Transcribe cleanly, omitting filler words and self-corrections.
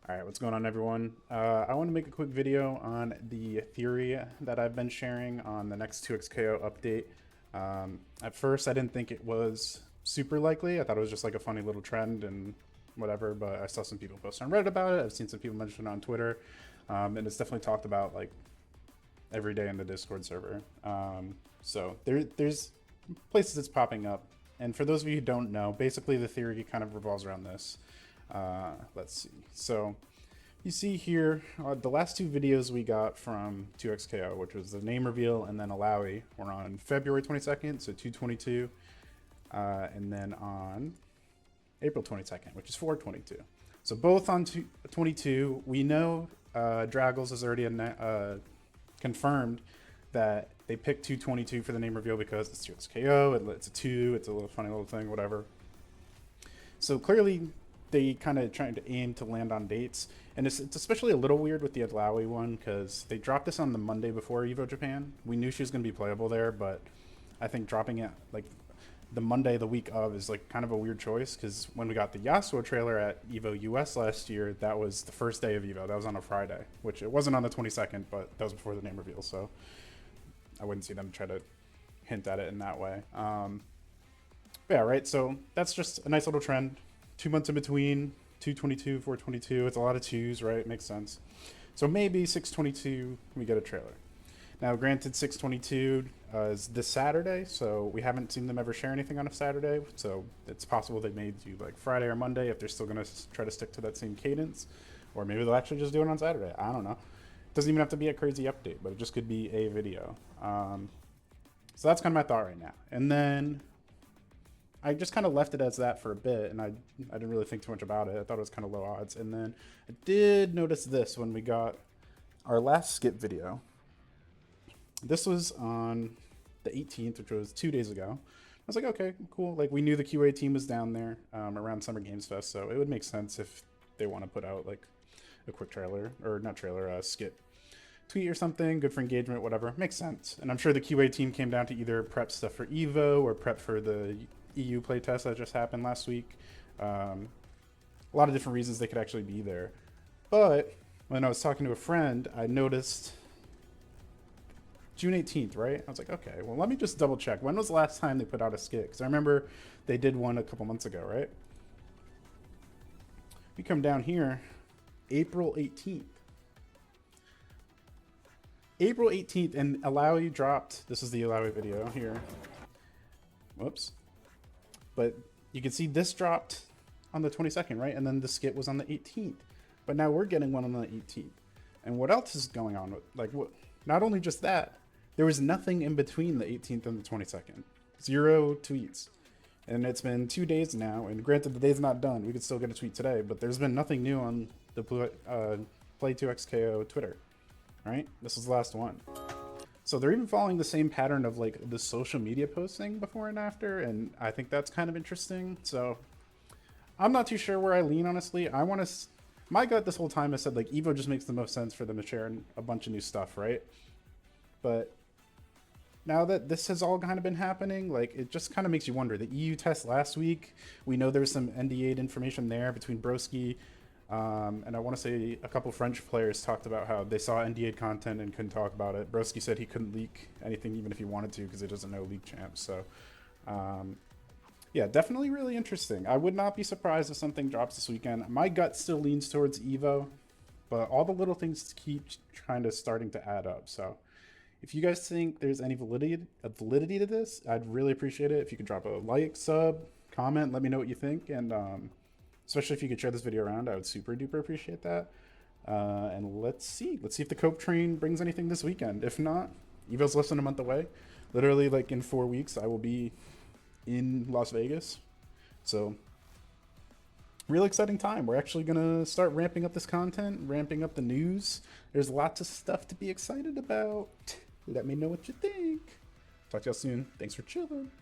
All right, what's going on, everyone? I want to make a quick video on the theory that I've been sharing on the next 2xKO update. At first, I didn't think it was super likely. I thought it was just like a funny little trend and whatever, but I saw some people post on Reddit about it. I've seen some people mention it on Twitter, and it's definitely talked about like every day in the Discord server. There's places it's popping up. And for those of you who don't know, basically the theory kind of revolves around this. Let's see. So you see here, the last two videos we got from 2xKO, which was the name reveal and then Alawi, were on February 22nd, so 222, and then on April 22nd, which is 422. So both on 22. We know Draggles has already confirmed that they picked 222 for the name reveal because it's 2xKO, it's a 2, it's a little funny little thing, whatever. So clearly they kind of trying to aim to land on dates. And it's especially a little weird with the Adlawi one because they dropped this on the Monday before Evo Japan. We knew she was going to be playable there, but I think dropping it like the Monday the week of is like kind of a weird choice because when we got the Yasuo trailer at Evo US last year, that was the first day of Evo. That was on a Friday, which it wasn't on the 22nd, but that was before the name reveal. So I wouldn't see them try to hint at it in that way. But yeah, right. So that's just a nice little trend. 2 months in between, 222, 422. It's a lot of twos, right? Makes sense. So maybe 622, we get a trailer. Now, granted, 622 is this Saturday, so we haven't seen them ever share anything on a Saturday. So it's possible they may do like Friday or Monday if they're still going to try to stick to that same cadence. Or maybe they'll actually just do it on Saturday. I don't know. It doesn't even have to be a crazy update, but it just could be a video. So that's kind of my thought right now. And then I just kind of left it as that for a bit, and I didn't really think too much about it. I thought it was kind of low odds. And then I did notice this when we got our last skip video. This was on the 18th, which was 2 days ago. I was like, okay, cool. Like, we knew the QA team was down there around Summer Games Fest, so it would make sense if they want to put out, like, a quick trailer, or not trailer, skip tweet or something, good for engagement, whatever. Makes sense. And I'm sure the QA team came down to either prep stuff for Evo or prep for the EU playtest that just happened last week. A lot of different reasons they could actually be there. But when I was talking to a friend, I noticed June 18th, right? I was like, okay, well, let me just double check. When was the last time they put out a skit? Because I remember they did one a couple months ago, right? We come down here, April 18th. April 18th, and Alawi dropped. This is the Alawi video here. Whoops. But you can see this dropped on the 22nd, right? And then the skit was on the 18th. But now we're getting one on the 18th. And what else is going on? Like, what? Not only just that, there was nothing in between the 18th and the 22nd. 0 tweets. And it's been 2 days now. And granted, the day's not done. We could still get a tweet today. But there's been nothing new on the Play2xKO Twitter. Right? This was the last one. So they're even following the same pattern of like the social media posting before and after, and I think that's kind of interesting. So I'm not too sure where I lean, honestly. I want to. My gut this whole time has said like Evo just makes the most sense for them to share a bunch of new stuff, right? But now that this has all kind of been happening, like it just kind of makes you wonder. The EU test last week, we know there's some NDA information there between Broski. And I want to say a couple French players talked about how they saw NDA content and couldn't talk about it. Broski said he couldn't leak anything even if he wanted to because he doesn't know League Champs. So, yeah, definitely really interesting. I would not be surprised if something drops this weekend. My gut still leans towards Evo, but all the little things keep kind of starting to add up. So if you guys think there's any validity to this, I'd really appreciate it. If you could drop a like, sub, comment, let me know what you think. And, especially if you could share this video around, I would super duper appreciate that. And let's see if the Cope train brings anything this weekend. If not, Evo's less than a month away. Literally, like in 4 weeks, I will be in Las Vegas. So, real exciting time. We're actually gonna start ramping up this content, ramping up the news. There's lots of stuff to be excited about. Let me know what you think. Talk to y'all soon. Thanks for chilling.